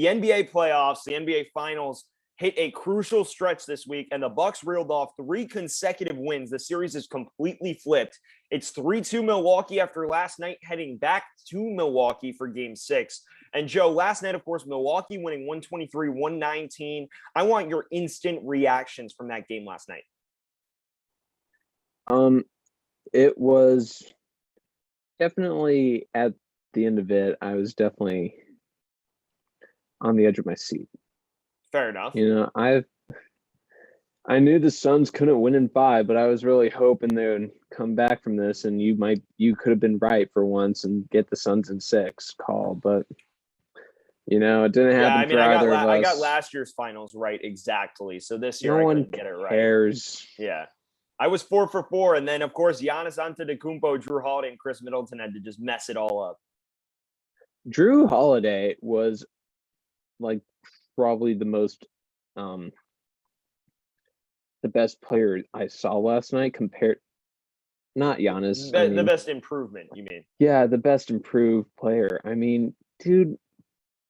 the NBA playoffs, the NBA finals hit a crucial stretch this week, and the Bucks reeled off 3 consecutive wins. The series is completely flipped. It's 3-2 Milwaukee after last night, heading back to Milwaukee for Game 6. And Joe, last night, of course, Milwaukee winning 123-119. I want your instant reactions from that game last night. It was definitely at the end of it, I was definitely on the edge of my seat. Fair enough. You know, I knew the Suns couldn't win in 5, but I was really hoping they would come back from this, and you could have been right for once and get the Suns in 6 call, but it didn't happen for either of us. I got last year's finals right exactly, so this year no I one couldn't get it right. Cares. Yeah, I was 4 for 4, and then of course Giannis Antetokounmpo, Jrue Holiday, and Chris Middleton had to just mess it all up. Jrue Holiday was like probably the most the best player I saw last night compared, not Giannis. The best improvement, you mean? Yeah, the best improved player. I mean, dude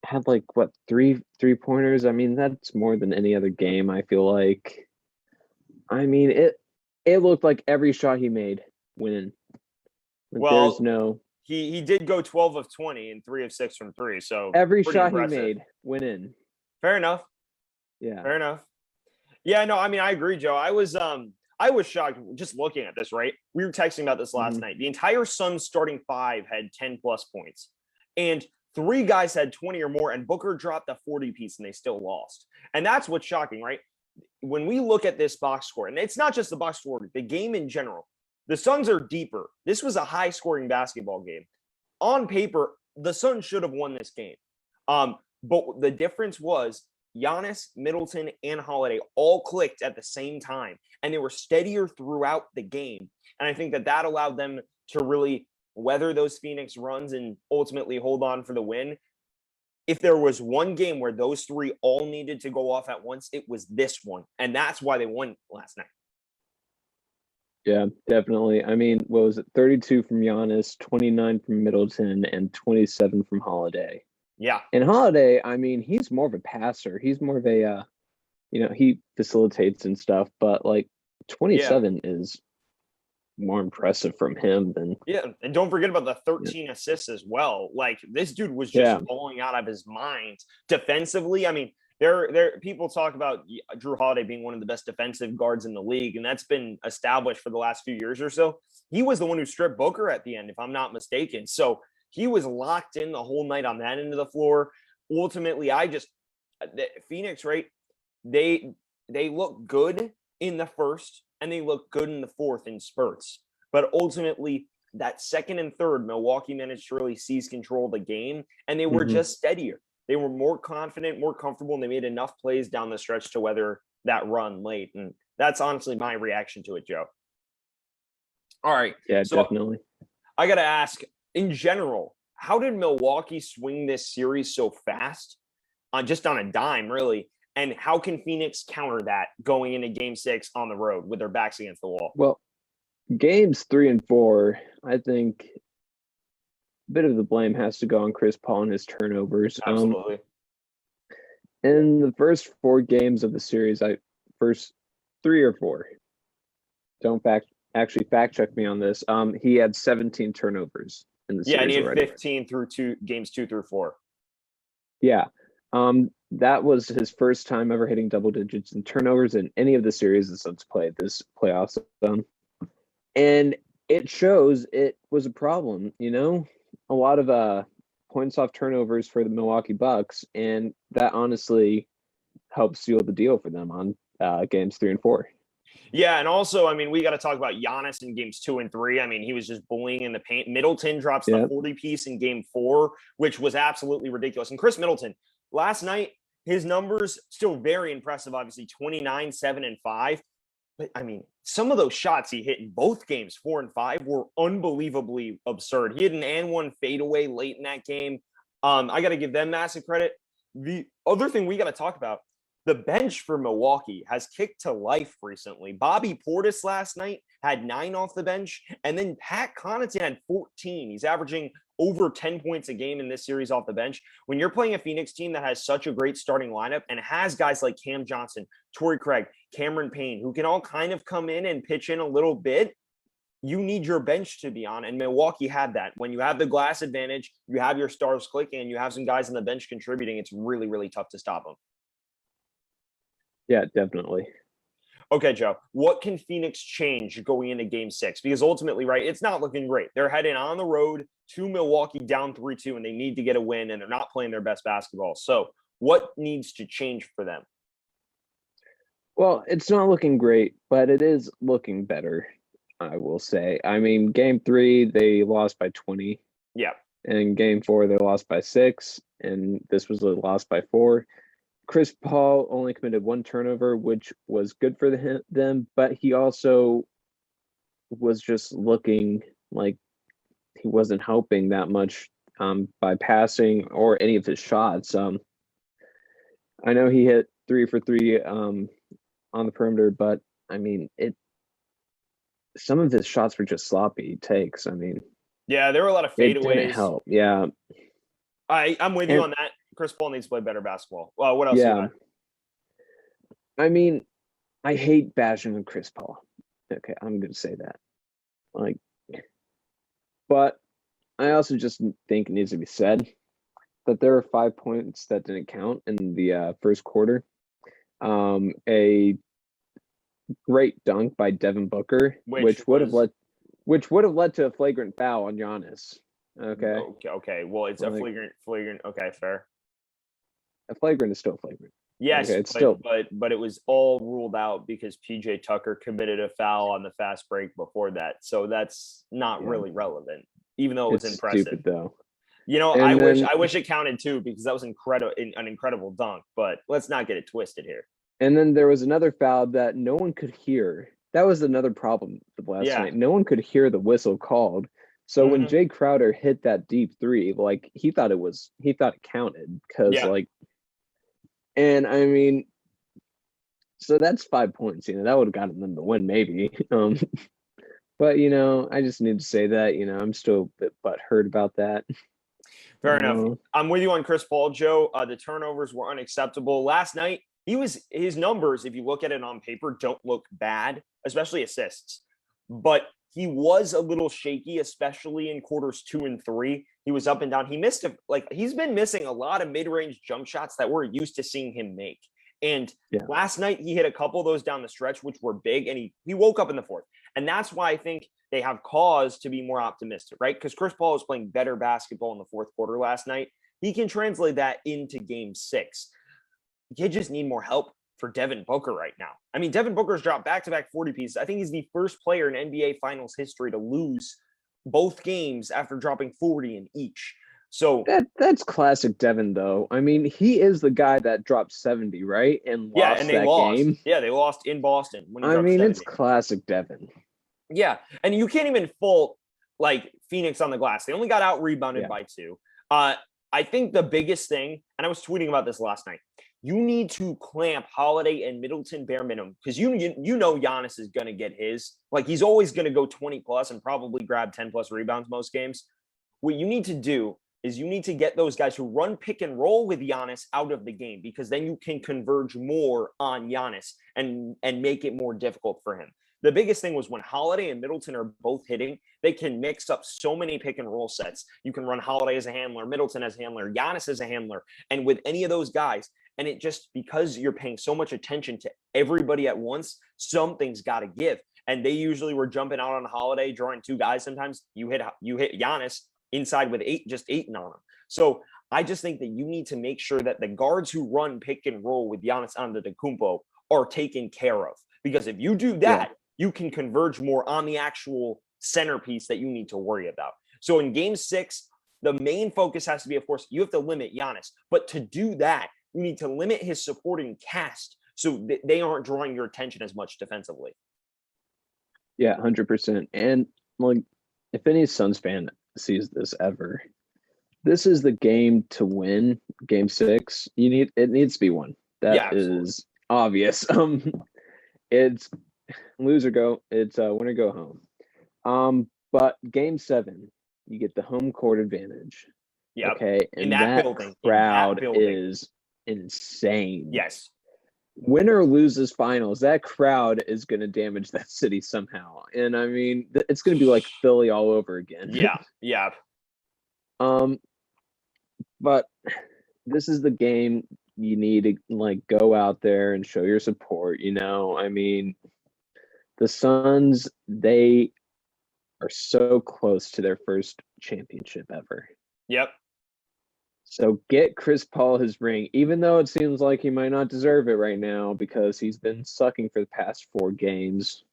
had like what, three pointers? I mean, that's more than any other game, I feel like. I mean, it looked like every shot he made winning. Well, there's no he did go 12 of 20 and 3 of 6 from 3, so every shot impressive. he made winning. Fair enough. Yeah. Fair enough. Yeah, no, I mean, I agree, Joe. I was shocked just looking at this, right? We were texting about this last night. The entire Suns starting 5 had 10 plus points, and 3 guys had 20 or more, and Booker dropped a 40 piece and they still lost. And that's what's shocking, right? When we look at this box score, and it's not just the box score, the game in general, the Suns are deeper. This was a high scoring basketball game. On paper, the Suns should have won this game. But the difference was Giannis, Middleton, and Holiday all clicked at the same time, and they were steadier throughout the game. And I think that allowed them to really weather those Phoenix runs and ultimately hold on for the win. If there was one game where those 3 all needed to go off at once, it was this one. And that's why they won last night. Yeah, definitely. I mean, what was it? 32 from Giannis, 29 from Middleton, and 27 from Holiday. Yeah. And Holiday, I mean, he's more of a passer. He's more of a, he facilitates and stuff, but like 27 is more impressive from him than. Yeah. And don't forget about the 13 assists as well. Like, this dude was just falling out of his mind defensively. I mean, there people talk about Jrue Holiday being one of the best defensive guards in the league, and that's been established for the last few years or so. He was the one who stripped Booker at the end, if I'm not mistaken. So he was locked in the whole night on that end of the floor. Ultimately, Phoenix, right? They look good in the first, and they look good in the fourth in spurts. But ultimately, that second and third, Milwaukee managed to really seize control of the game, and they were just steadier. They were more confident, more comfortable, and they made enough plays down the stretch to weather that run late. And that's honestly my reaction to it, Joe. All right. Yeah, so definitely. I got to ask, in general, how did Milwaukee swing this series so fast? Just on a dime, really. And how can Phoenix counter that going into Game 6 on the road with their backs against the wall? Well, Games 3 and 4, I think a bit of the blame has to go on Chris Paul and his turnovers. Absolutely. In the first 4 games of the series, first 3 or 4, don't fact check me on this. He had 17 turnovers in the series. Yeah, and he had already. 15 through games 2 through 4. Yeah. That was his first time ever hitting double digits in turnovers in any of the series the Suns played this playoffs. And it shows it was a problem, a lot of points off turnovers for the Milwaukee Bucks, and that honestly helped seal the deal for them on games 3 and 4. Yeah, and also, I mean, we got to talk about Giannis in games 2 and 3. I mean, he was just bullying in the paint. Middleton drops the 40 piece in game 4, which was absolutely ridiculous. And Chris Middleton, last night, his numbers still very impressive, obviously 29, 7, and 5. But I mean, some of those shots he hit in both games 4 and 5 were unbelievably absurd. He had an and one fadeaway late in that game. I got to give them massive credit. The other thing we got to talk about, the bench for Milwaukee has kicked to life recently. Bobby Portis last night had 9 off the bench, and then Pat Connaughton had 14. He's averaging over 10 points a game in this series off the bench. When you're playing a Phoenix team that has such a great starting lineup and has guys like Cam Johnson, Torrey Craig, Cameron Payne, who can all kind of come in and pitch in a little bit, you need your bench to be on. And Milwaukee had that. When you have the glass advantage, you have your stars clicking, and you have some guys on the bench contributing, it's really, really tough to stop them. Yeah, definitely. Okay, Joe, what can Phoenix change going into game 6? Because ultimately, right, it's not looking great. They're heading on the road to Milwaukee down 3-2, and they need to get a win, and they're not playing their best basketball. So what needs to change for them? Well, it's not looking great, but it is looking better, I will say. I mean, game 3, they lost by 20. Yeah. And game 4, they lost by 6. And this was a loss by 4. Chris Paul only committed 1 turnover, which was good for them, but he also was just looking like he wasn't helping that much by passing or any of his shots. I know he hit 3 for 3 on the perimeter, but I mean, some of his shots were just sloppy takes. I mean, yeah, there were a lot of it fadeaways. didn't help. Yeah, I'm with you on that. Chris Paul needs to play better basketball. Well, what else? Yeah, I mean, I hate bashing on Chris Paul. Okay, I'm gonna say that. But I also just think it needs to be said that there are 5 points that didn't count in the first quarter. A great dunk by Devin Booker, which would have led to a flagrant foul on Giannis. Okay. Well, it's a flagrant. Okay, fair. A flagrant is still flagrant. Yes, but it was all ruled out because PJ Tucker committed a foul on the fast break before that. So that's not really relevant, even though it was impressive. Stupid, though. I wish it counted too, because that was an incredible dunk. But let's not get it twisted here. And then there was another foul that no one could hear. That was another problem last night. No one could hear the whistle called. So when Jay Crowder hit that deep 3, he thought it counted because and I mean, so that's 5 points. That would have gotten them the win maybe. But I just need to say that I'm still a bit butthurt about that. Fair enough. I'm with you on Chris Paul, Joe. The turnovers were unacceptable last night. His numbers, if you look at it on paper, don't look bad, especially assists. But he was a little shaky, especially in quarters 2 and 3. He was up and down. He's been missing a lot of mid-range jump shots that we're used to seeing him make. And last night he hit a couple of those down the stretch, which were big, and he woke up in the 4th. And that's why I think they have cause to be more optimistic, right? Because Chris Paul was playing better basketball in the 4th quarter last night. He can translate that into game 6. You just need more help for Devin Booker right now. I mean, Devin Booker's dropped back-to-back 40 pieces. I think he's the first player in NBA Finals history to lose both games after dropping 40 in each. So that's classic Devin, though. I mean, he is the guy that dropped 70, right? And lost they lost. Game. Yeah, they lost in Boston. It's classic Devin. Yeah, and you can't even fault Phoenix on the glass. They only got out rebounded by 2. I think the biggest thing, and I was tweeting about this last night, you need to clamp Holiday and Middleton bare minimum, because you know Giannis is going to get his. He's always going to go 20+ and probably grab 10+ rebounds most games. What you need to do is you need to get those guys who run pick and roll with Giannis out of the game, because then you can converge more on Giannis and make it more difficult for him. The biggest thing was when Holiday and Middleton are both hitting, they can mix up so many pick and roll sets. You can run Holiday as a handler, Middleton as a handler, Giannis as a handler, and with any of those guys. And it just, because you're paying so much attention to everybody at once, something's got to give. And they usually were jumping out on Holiday, drawing 2 guys. Sometimes you hit Giannis inside with 8, just 8 on him. So I just think that you need to make sure that the guards who run pick and roll with Giannis Antetokounmpo are taken care of. Because if you do that, you can converge more on the actual centerpiece that you need to worry about. So in game 6, the main focus has to be, of course, you have to limit Giannis. But to do that, you need to limit his supporting cast so they aren't drawing your attention as much defensively. Yeah, 100%. And if any Suns fan sees this ever, this is the game to win. Game 6, it needs to be won. That is obvious. It's loser go. It's winner go home. But game 7, you get the home court advantage. Yep. Okay, In and that that building. crowd is insane. Yes. Win or loses finals, that crowd is going to damage that city somehow. And I mean, it's going to be like Philly all over again. Yeah. Yeah. But this is the game you need to like go out there and show your support. I mean, the Suns, they are so close to their first championship ever. Yep. So get Chris Paul his ring, even though it seems like he might not deserve it right now because he's been sucking for the past 4 games.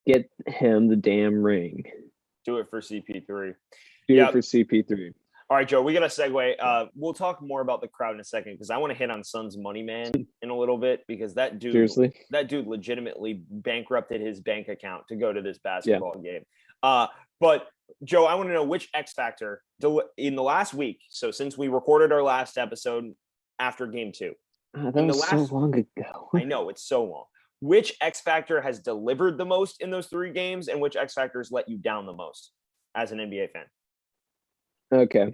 Get him the damn ring. Do it for CP3. Do it for CP3. All right, Joe, we got to segue. We'll talk more about the crowd in a second because I want to hit on Suns money man in a little bit because that dude legitimately bankrupted his bank account to go to this basketball game. But Joe, I want to know which X factor in the last week. So since we recorded our last episode after game 2, that was so long ago. I know it's so long. Which X factor has delivered the most in those 3 games, and which X factors let you down the most as an NBA fan? Okay.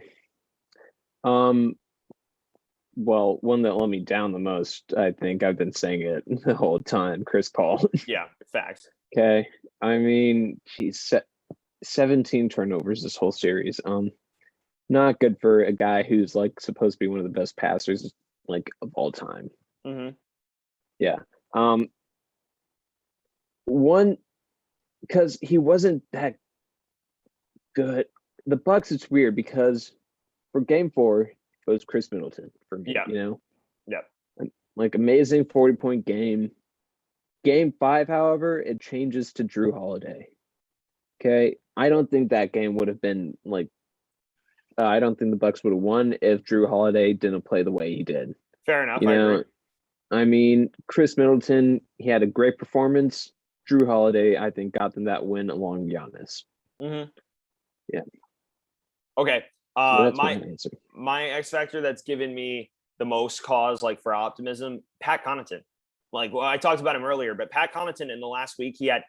Well, one that let me down the most, I think I've been saying it the whole time, Chris Paul. Yeah, fact. Okay. I mean, he's 17 turnovers this whole series. Not good for a guy who's like supposed to be one of the best passers like of all time. Mm-hmm. Yeah. One, because he wasn't that good. The Bucks, it's weird because for game 4, it was Chris Middleton for me. Yeah. Yeah. Like amazing 40-point game. Game 5, however, it changes to Jrue Holiday. Okay. I don't think that game would have been like, I don't think the Bucks would have won if Jrue Holiday didn't play the way he did. Fair enough. I agree. I mean, Chris Middleton, he had a great performance. Jrue Holiday, I think, got them that win along with Giannis. Mm-hmm. Yeah. Okay. That's my answer. My X factor that's given me the most cause like for optimism, Pat Connaughton. Like, well, I talked about him earlier, but Pat Connaughton in the last week, he had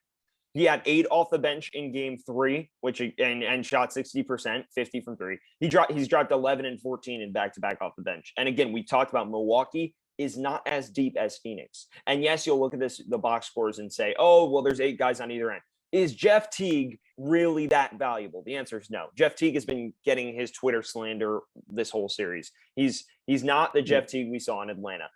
8 off the bench in game 3, which and shot 60%, 50 from 3. He's dropped 11 and 14 in back-to-back off the bench. And again, we talked about Milwaukee is not as deep as Phoenix. And yes, you'll look at the box scores and say, oh, well, there's 8 guys on either end. Is Jeff Teague really that valuable? The answer is no. Jeff Teague has been getting his Twitter slander this whole series. He's not the Jeff Teague we saw in Atlanta.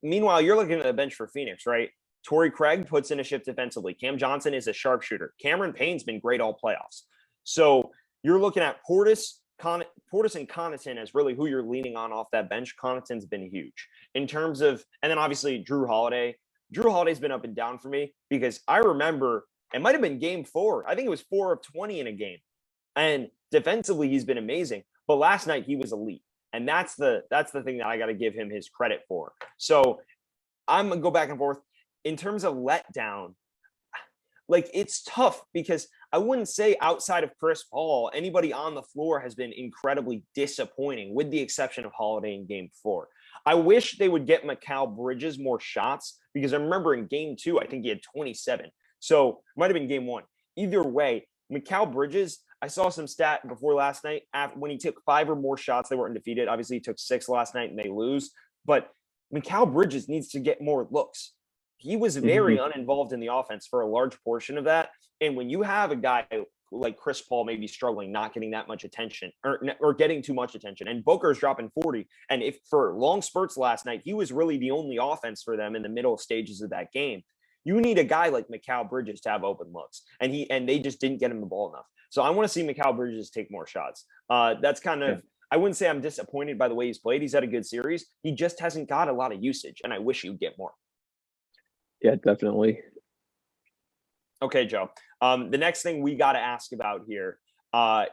Meanwhile, you're looking at the bench for Phoenix, right? Torrey Craig puts in a shift defensively. Cam Johnson is a sharpshooter. Cameron Payne's been great all playoffs. So you're looking at Portis and Connaughton as really who you're leaning on off that bench. Connaughton's been huge in terms of, and then obviously Jrue Holiday. Jrue Holiday's been up and down for me because I remember it might have been game 4. I think it was 4 of 20 in a game. And defensively, he's been amazing. But last night he was elite. And that's the thing that I got to give him his credit for. So I'm going to go back and forth. In terms of letdown, like it's tough because I wouldn't say outside of Chris Paul, anybody on the floor has been incredibly disappointing with the exception of Holiday in game 4. I wish they would get Mikal Bridges more shots because I remember in game 2, I think he had 27. So it might have been game 1. Either way, Mikal Bridges, I saw some stat before last night. When he took 5 or more shots, they were undefeated. Obviously, he took 6 last night and they lose. But Mikal Bridges needs to get more looks. He was very uninvolved in the offense for a large portion of that. And when you have a guy like Chris Paul maybe struggling, not getting that much attention or getting too much attention, and Booker's dropping 40. And if for long spurts last night, he was really the only offense for them in the middle stages of that game. You need a guy like Mikal Bridges to have open looks. And they just didn't get him the ball enough. So I want to see Mikal Bridges take more shots. That's kind of, I wouldn't say I'm disappointed by the way he's played. He's had a good series. He just hasn't got a lot of usage. And I wish he'd get more. Yeah, definitely. Okay, Joe. The next thing we got to ask about here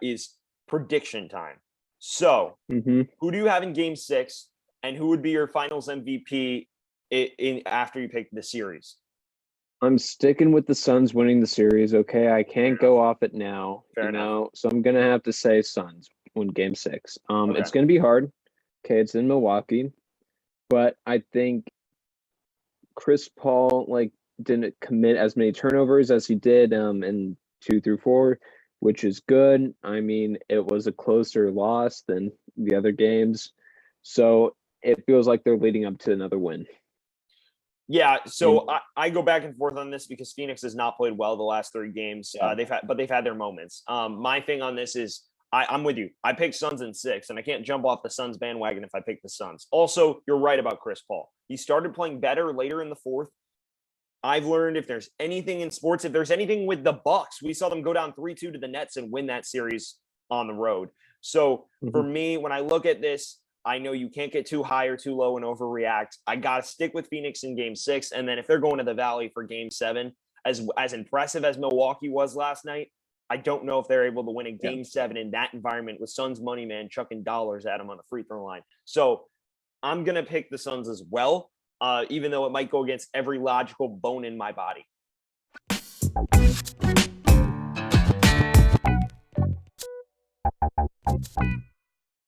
is prediction time. So who do you have in game 6 and who would be your finals MVP after you pick the series? I'm sticking with the Suns winning the series. Okay, I can't go off it now. Fair enough. So I'm gonna have to say Suns win game 6. It's gonna be hard. Okay, it's in Milwaukee, but I think Chris Paul, like didn't commit as many turnovers as he did in 2 through 4, which is good. I mean, it was a closer loss than the other games. So it feels like they're leading up to another win. Yeah, so I go back and forth on this because Phoenix has not played well the last 3 games. Yeah. They've had their moments. My thing on this is I'm with you. I picked Suns in 6, and I can't jump off the Suns bandwagon if I pick the Suns. Also, you're right about Chris Paul. He started playing better later in the 4th. I've learned if there's anything in sports, if there's anything with the Bucks, we saw them go down 3-2 to the Nets and win that series on the road. So for me, when I look at this, I know you can't get too high or too low and overreact. I got to stick with Phoenix in game 6. And then if they're going to the Valley for game 7, as impressive as Milwaukee was last night, I don't know if they're able to win a game 7 in that environment with Suns money man chucking dollars at them on the free throw line. So I'm going to pick the Suns as well, even though it might go against every logical bone in my body.